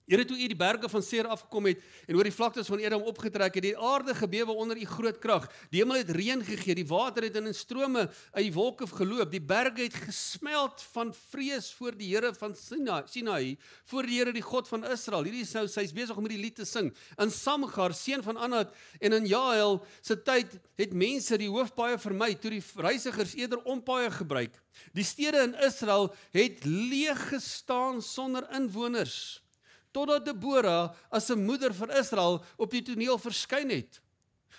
Here, toe u die berge van Seir afgekom het en oor die vlaktes van Edom opgetrek het, die aarde gebewe onder u groot krag. Die hemel het reën gegee, die water het in strome uit die wolke geloop, die berge het gesmeld van vrees voor die Here van Sinai, voor die Here die God van Israel. Hierdie is nou, sy's besig om hierdie lied te sing. In Samgar, seun van Anat, en in Jael se tyd het mense die hoofpaaie vermy, toe die reisigers eerder ompaaie gebruik. Die stede in Israel het leeg gestaan sonder inwoners, totdat Deborah as 'n moeder vir Israel op die toneel verskyn het.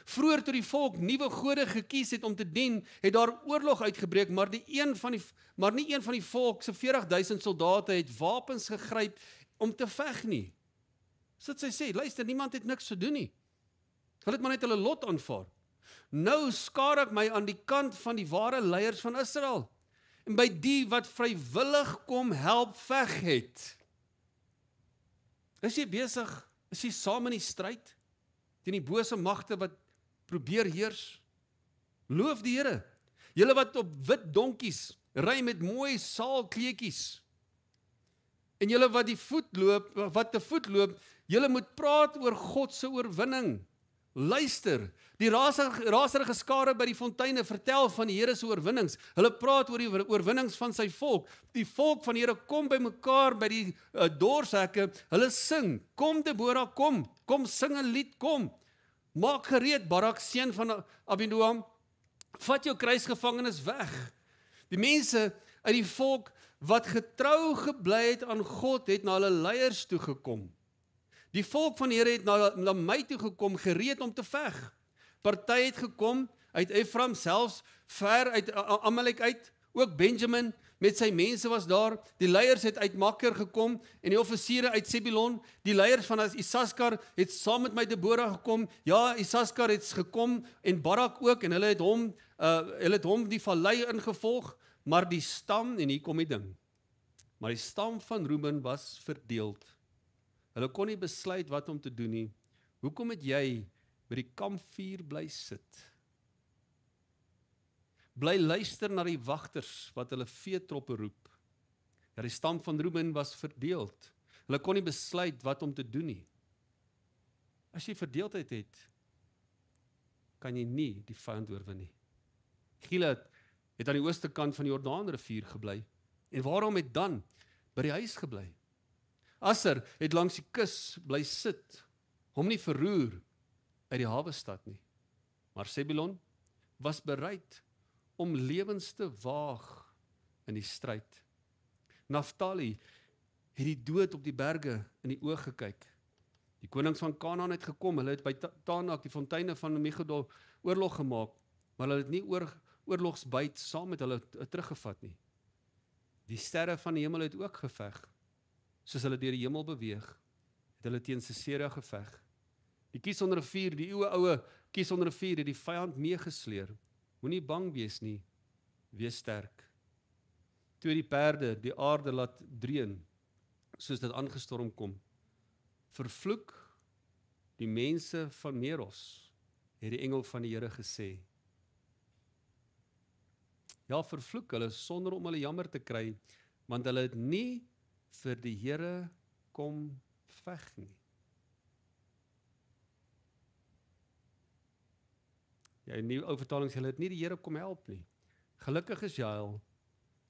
Vroeër toe die volk nuwe gode gekies het om te dien, het daar oorlog uitgebreek, maar nie een van die volk se 40,000 soldate het wapens gegryp om te veg nie. So dit sy sê, luister, niemand het niks te doen nie. Hulle het maar net hulle lot aanvaar. Nou skaar ek my aan die kant van die ware leiers van Israel, en by die wat vrywillig kom help veg het. Is jy besig, is jy saam in die stryd, teen die bose magte wat probeer heers? Loof die Here, julle wat op wit donkies ry met mooi saalkleedjies, en julle wat te voet loop, julle moet praat oor God se oorwinning. Luister, die raserige skare by die fonteine vertel van die Here se oorwinnings. Hulle praat oor die oorwinnings van sy volk. Die volk van die Here kom by mekaar by die dorshekke. Hulle sing, kom Deborah, kom sing 'n lied, kom. Maak gereed, Barak, seun van Abinoam, vat jou kruisgevangenes weg. Die mense uit die volk wat getrou gebly het aan God, het na hulle leiers toe gekom. Die volk van die Here het na my toe gekom, gereed om te veg. Party het gekom uit Ephraim, selfs ver uit Amalek uit, ook Benjamin met sy mense was daar. Die leiers het uit Makir gekom en die offisiere uit Zebulon. Die leiers van Isaskar het saam met my Deborah gekom. Ja, Isaskar het gekom en Barak ook, en hulle het hom die vallei ingevolg, maar die stam, en hier kom die ding, maar die stam van Reuben was verdeeld. Hulle kon nie besluit wat om te doen nie. Hoekom het jy by die kampvuur bly sit? Bly luister na die wagters wat hulle veetroppe roep. Ja, die stam van Reuben was verdeeld. Hulle kon nie besluit wat om te doen nie. As jy verdeeldheid het, kan jy nie die vyand oorwin nie. Gilead het aan die ooste kant van die Jordaanrivier gebly. En waarom het Dan by die huis gebly? Aser het langs die kus bly sit, hom nie verroer uit die hawestad nie. Maar Zebulon was bereid om lewens te waag in die stryd. Naftali het die dood op die berge in die oog gekyk. Die konings van Kanaan het gekom, hulle het by Tanak, die fonteine van Megiddo, oorlog gemaak, maar hulle het nie oorlogsbyt saam met hulle teruggevat nie. Die sterre van die hemel het ook geveg. Soos hulle deur die hemel beweeg, het hulle teen Sisera geveg. Die Kisonrivier, die oue Kisonrivier, het die vyand meegesleer. Moenie bang wees nie, wees sterk. Toe die perde die aarde laat dreun, soos dit aangestorm kom, vervloek die mense van Meros, het die engel van die Here gesê. Ja, vervloek hulle sonder om hulle jammer te kry, want hulle het nie vir die Here kom veg nie. Ja, in die ou vertaling sê hulle het nie die Here kom help nie. Gelukkig is Jael,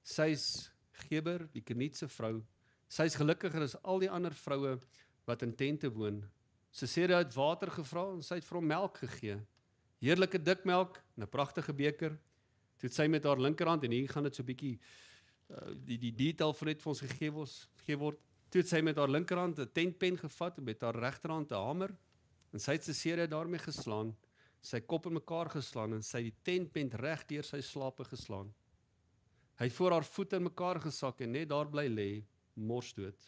sy's Geber, die Kenietse vrou, sy's gelukkiger as al die ander vroue wat in tente woon. Sisera het water gevra en sy het vir hom melk gegee. Heerlike dik melk in 'n pragtige beker. Toe het sy met haar linkerhand, en hier gaan dit so 'n bietjie die detail van net vir ons gegee word. Toe het sy met haar linkerhand 'n tentpen gevat en met haar regterhand 'n hamer, en sy het Sisera daarmee geslaan, sy kop in mekaar geslaan en sy die tentpen reg deur sy slape geslaan. Hy het voor haar voete in mekaar gesak en net daar bly lê, morsdood.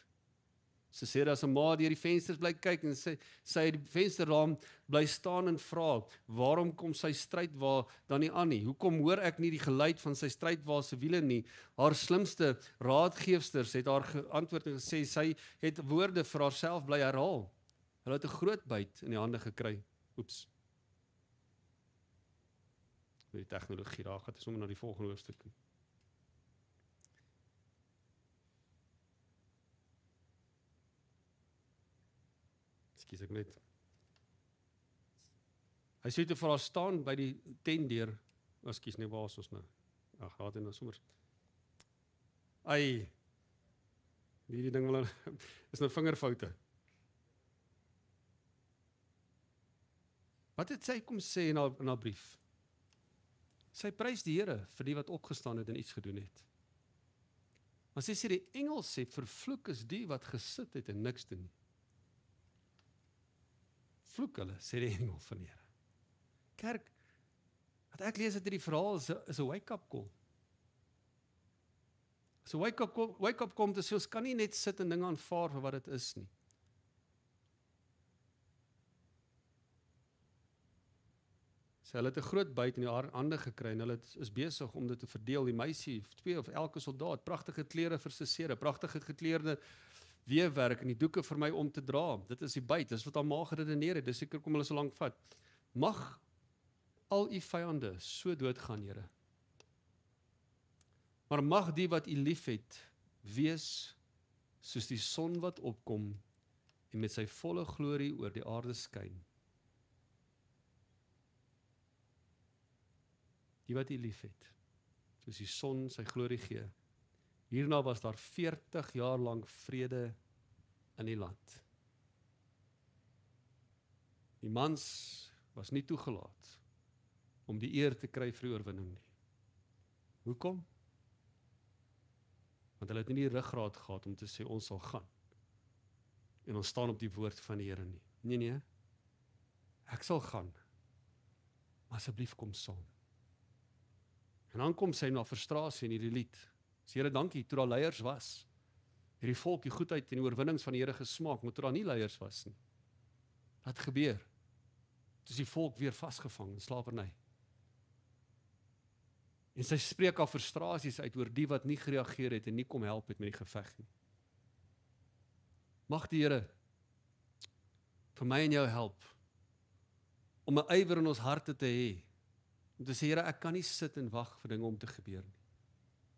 Sisera se ma deur die vensters bly kyk en sy het die vensterraam bly staan en vra, waarom kom sy strydwa dan nie aan nie? Hoekom hoor ek nie die geluid van sy strydwa se wiele nie? Haar slimste raadgeefsters het haar geantwoord en gesê, sy het woorde vir haarself bly herhaal. Hulle het 'n groot byt in die hande gekry. Oeps. Die tegnologie, daar gaan ons sommer na die volgende hoofstuk toe. Ekskuus, ek net. Hy sê toe vir haar staan by die tentdeur. Ekskuus, nee, waar is ons nou? Ag, laat dit nou sommer. Ai. Hierdie ding wil is nou vingerfoute. Wat het sy kom sê in haar brief? Sy prys die Here vir die wat opgestaan het en iets gedoen het. Maar sy sê die engel sê, vervloek is die wat gesit het en niks doen nie. Vloek hulle, sê die engel van die Here. Kerk, wat ek lees uit hierdie verhaal is 'n wake-up call. So wake-up call te sê, ons kan nie net sit en dinge aanvaar vir wat dit is nie. So hulle het 'n groot byt in die hande gekry en hulle is besig om dit te verdeel. Die meisie, 2 of elke soldaat, pragtige klere vir sy sere, pragtige gekleurde weefwerk en die doeke vir my om te dra. Dit is die byt, dis wat haar ma geredeneer het, dis seker kom hulle so lank vat. Mag al u vyande so doodgaan, Here. Maar mag die wat u liefhet, wees soos die son wat opkom en met sy volle glorie oor die aarde skyn. Die wat u liefhet, soos die son sy glorie gee. Hierna was daar 40 jaar lank vrede in die land. Die mans was nie toegelaat om die eer te kry vir die oorwinning nie. Hoekom? Want hulle het nie die ruggraat gehad om te sê ons sal gaan. En ons staan op die woord van die Here nie. Nee, ek sal gaan. Maar asseblief kom saam. En dan kom sy na frustrasie in hierdie lied. Sê Here, dankie, toe daar leiers was, het die volk die goedheid en die oorwinnings van die Here gesmaak, maar toe daar nie leiers was nie. Wat gebeur? Toe is die volk weer vasgevang in slawerny. En sy spreek al frustrasies uit oor die wat nie gereageer het en nie kom help het met die geveg nie. Mag die Here vir my en jou help om 'n ywer in ons harte te hê. Om te sê, Here, ek kan nie sit en wag vir dinge om te gebeur nie.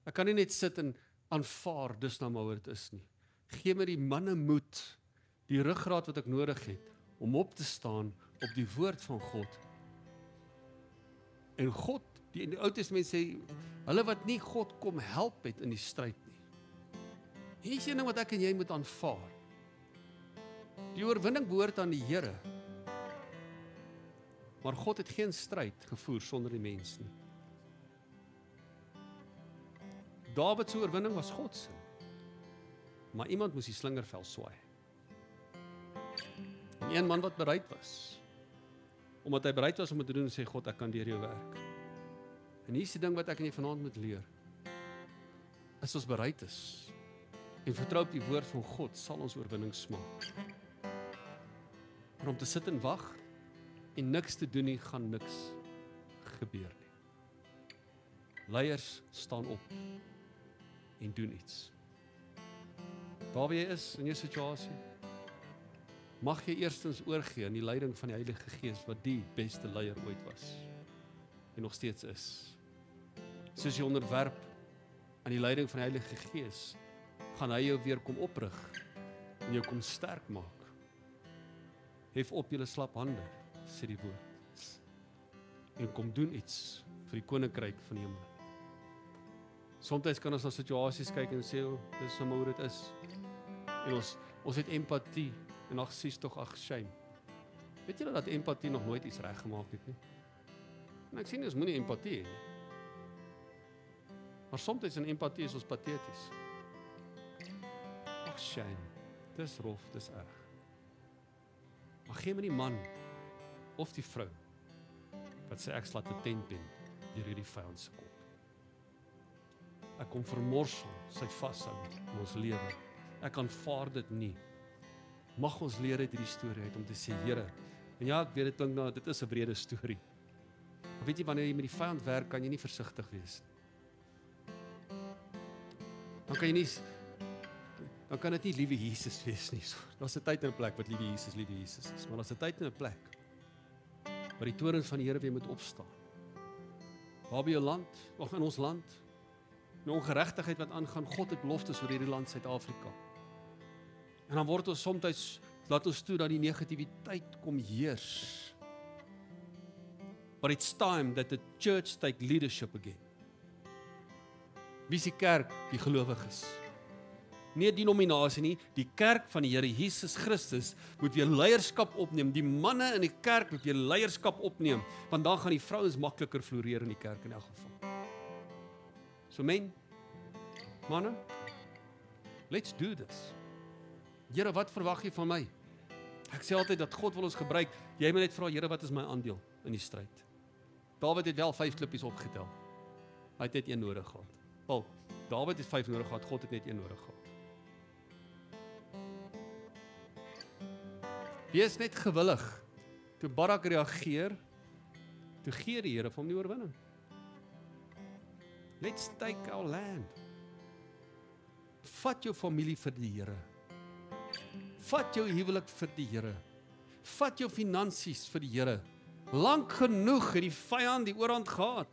Ek kan nie net sit en aanvaar, dis nou maar hoe dit is nie. Gee my die manne moed, die ruggraat wat ek nodig het, om op te staan op die woord van God. En God, die in die Ou Testament sê, hulle wat nie God kom help het in die stryd nie. Hier is 'n ding wat ek en jy moet aanvaar. Die oorwinning behoort aan die Here. Maar God het geen stryd gevoer sonder die mens nie. Dawid se oorwinning was God se. Maar iemand moes die slingervel swaai. En een man wat bereid was. Omdat hy bereid was om dit te doen, sê God, ek kan deur jou werk. En hier is die ding wat ek en jy vanaand moet leer. As ons bereid is en vertrou op die woord van God, sal ons oorwinning smaak. Maar om te sit en wag en niks te doen nie, gaan niks gebeur nie. Leiers staan op en doen iets. Waar jy is in jou situasie, mag jy eerstens oorgee aan die leiding van die Heilige Gees, wat die beste leier ooit was en nog steeds is. Soos jy onderwerp aan die leiding van die Heilige Gees, gaan hy jou weer kom oprig en jou kom sterk maak. Hef op julle slap hande, sê die woord, en kom doen iets vir die koninkryk van die hemel. Soms kan ons na situasies kyk en sê, dis nou hoe dit is. En ons het empatie, en ag sies tog, ag shame. Weet julle dat empatie nog nooit iets reg gemaak het nie? En ek sien ons moenie empatie hê nie. Maar soms in empatie is ons pateties. Ag shame, dis rof, dis erg. Maar gee my die man of die vrou wat sê ek sal te tent ben deur hierdie vyand se kop. Ek kom vermorsel sy vashou in ons lewe. Ek aanvaar dit nie. Mag ons leer uit hierdie storie uit om te sê, Here, en ja, ek weet dit klink nou, dit is 'n breë storie. Maar weet jy, wanneer jy met die vyand werk, kan jy nie versigtig wees. Dan kan dit nie liewe Jesus wees nie. Daar's 'n tyd en 'n plek wat liewe Jesus is, maar daar's 'n tyd en 'n plek waar die torens van die Here weer moet opstaan. Waar by jou land, of in ons land, 'n ongeregtigheid wat aangaan, God het beloftes oor hierdie land Suid-Afrika. En dan word ons soms Laat ons toe dat die negativiteit kom heers. But it's time that the church take leadership again. Wie is die kerk? Die gelowiges. Nie 'n denominasie nie, die kerk van die Here Jesus Christus moet weer leierskap opneem. Die manne in die kerk moet weer leierskap opneem, want dan gaan die vrouens makliker floreer in die kerk in elk geval. So men, manne, let's do this. Here, wat verwag jy van my? Ek sê altyd dat God wil ons gebruik. Jy moet net vra, Here, wat is my aandeel in die stryd? Dawid het wel 5 klippies opgetel. Hy het net 1 nodig gehad. Wel, Dawid het 5 nodig gehad, God het net 1 nodig gehad. Wees net gewillig. Toe Barak reageer, toe gee die Here vir hom die oorwinning. Let's take our land. Vat jou familie vir die Here. Vat jou huwelik vir die Here. Vat jou finansies vir die Here. Lank genoeg het die vyand die oorhand gehad.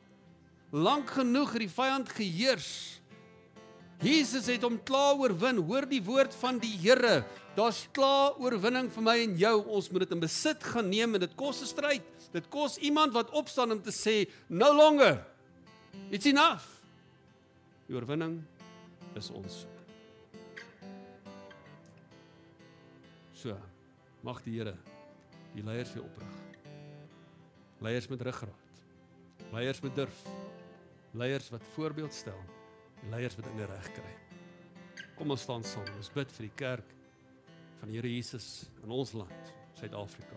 Lank genoeg het die vyand geheers. Jesus het hom klaar oorwin. Hoor die woord van die Here. Daar's klaar oorwinning vir my en jou. Ons moet dit in besit gaan neem en dit kos 'n stryd. Dit kos iemand wat opstaan om te sê, no longer. It's enough. Die oorwinning is ons. So, mag die Here die leiers weer oprig. Leiers met ruggraat. Leiers met durf. Leiers wat voorbeeld stel. Leiers wat dinge reg kry. Kom ons staan saam. Ons bid vir die kerk van die Here Jesus in ons land, Suid-Afrika.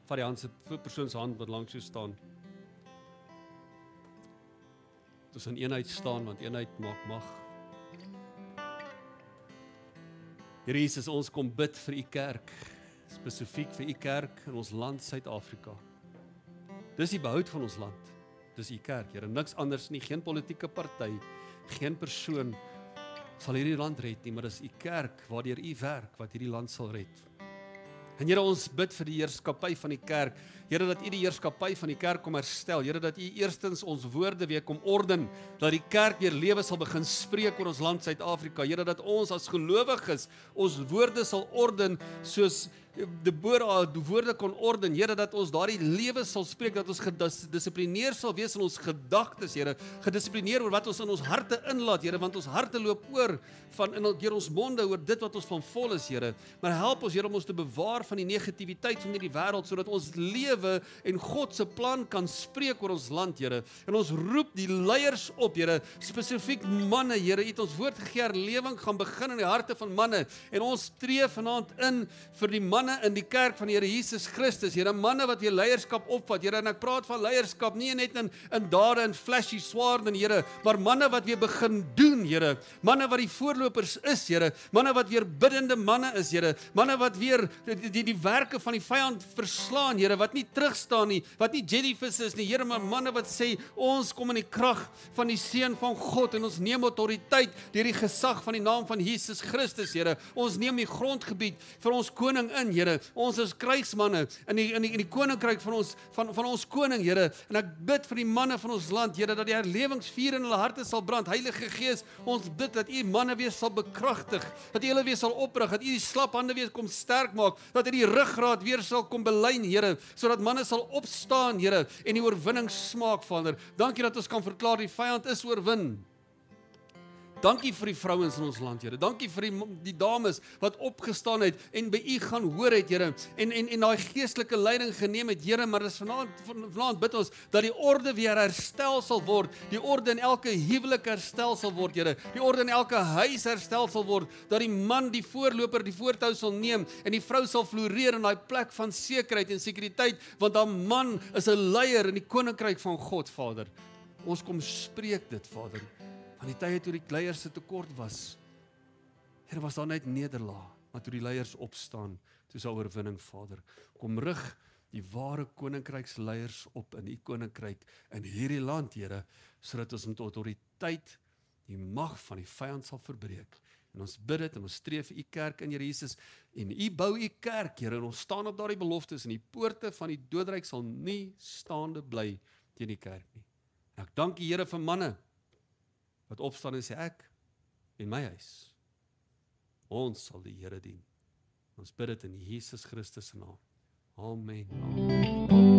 Vat die hand, vir persoon se hand wat langs jou staan. Ons in eenheid staan, want eenheid maak mag. Here Jesus, ons kom bid vir u kerk, spesifiek vir u kerk in ons land Suid-Afrika. Dis die behoud van ons land. Dis u kerk, Here, niks anders nie, geen politieke party, geen persoon sal hierdie land red nie, maar dis u kerk waardeur u werk wat hierdie land sal red. En Here, ons bid vir die heerskappy van die kerk. Here, dat u die heerskappy van die kerk kom herstel. Here, dat u eerstens ons woorde weer kom orden, dat die kerk weer lewe sal begin spreek oor ons land Suid-Afrika. Here, dat ons as gelowiges ons woorde sal orden soos die woorde kon orden. Here, dat ons daardie lewe sal spreek, dat ons gedissiplineer sal wees in ons gedagtes, Here, gedissiplineer oor wat ons in ons harte inlaat, Here, want ons harte loop oor deur ons monde oor dit wat ons van vol is, Here. Maar help ons, Here, om ons te bewaar van die negativiteit van hierdie wêreld, sodat ons lewe en God se plan kan spreek oor ons land, Here. En ons roep die leiers op, Here, spesifiek manne, Here. U het ons woord gegee, herlewing gaan begin in die harte van manne. En ons tree vanaand in vir die manne in die kerk van die Here Jesus Christus, Here, manne wat weer leierskap opvat, Here, en ek praat van leierskap nie net in dade en flashy swaarden, Here, maar manne wat weer begin doen, Here, manne wat die voorlopers is, Here, manne wat weer biddende manne is, Here, manne wat weer die werke van die vyand verslaan, Here, wat nie terugstaan nie, wat nie jellyfish is nie, Here, maar manne wat sê, ons kom in die krag van die Seun van God, en ons neem autoriteit deur die gesag van die naam van Jesus Christus, Here, ons neem die grondgebied vir ons koning in, Here, ons is krygsmanne in die koninkryk van ons koning, Here, en ek bid vir die manne van ons land, Here, dat die herlewingsvuur in hulle harte sal brand. Heilige Gees, ons bid dat u manne weer sal bekragtig, dat u hulle weer sal oprig, dat u die slap hande weer kom sterk maak, dat u die ruggraat weer sal kom belyn, Here, sodat manne sal opstaan, Here, en die oorwinning smaak, Vader. Dankie dat ons kan verklaar die vyand is oorwin. Dankie vir die vrouens in ons land, Here. Dankie vir die dames wat opgestaan het en by u gaan hoor het, Here, en daai geestelike leiding geneem het, Here, maar dis vanaand bid ons dat die orde weer herstel sal word, die orde in elke huwelik herstel sal word, Here, die orde in elke huis herstel sal word, dat die man die voorloper die voortou sal neem en die vrou sal floreer in daai plek van sekerheid en sekuriteit, want 'n man is 'n leier in die koninkryk van God, Vader. Ons kom spreek dit, Vader. Van die tye toe die leiers se tekort was, Here, was daar net nederlaag, maar toe die leiers opstaan, toe is daar oorwinning, Vader. Kom rig die ware koninkryksleiers op in u koninkryk in hierdie land, Here, sodat ons met autoriteit die mag van die vyand sal verbreek. En ons bid dit en ons streef vir u kerk in Here Jesus, en u bou u kerk, Here, en ons staan op daardie beloftes, en die poorte van die doodryk sal nie staande bly teen die kerk nie. En ek dank u, Here, vir manne wat opstaan en sê, ek en my huis, ons sal die Here dien. Ons bid dit in Jesus Christus se naam. Amen. Amen.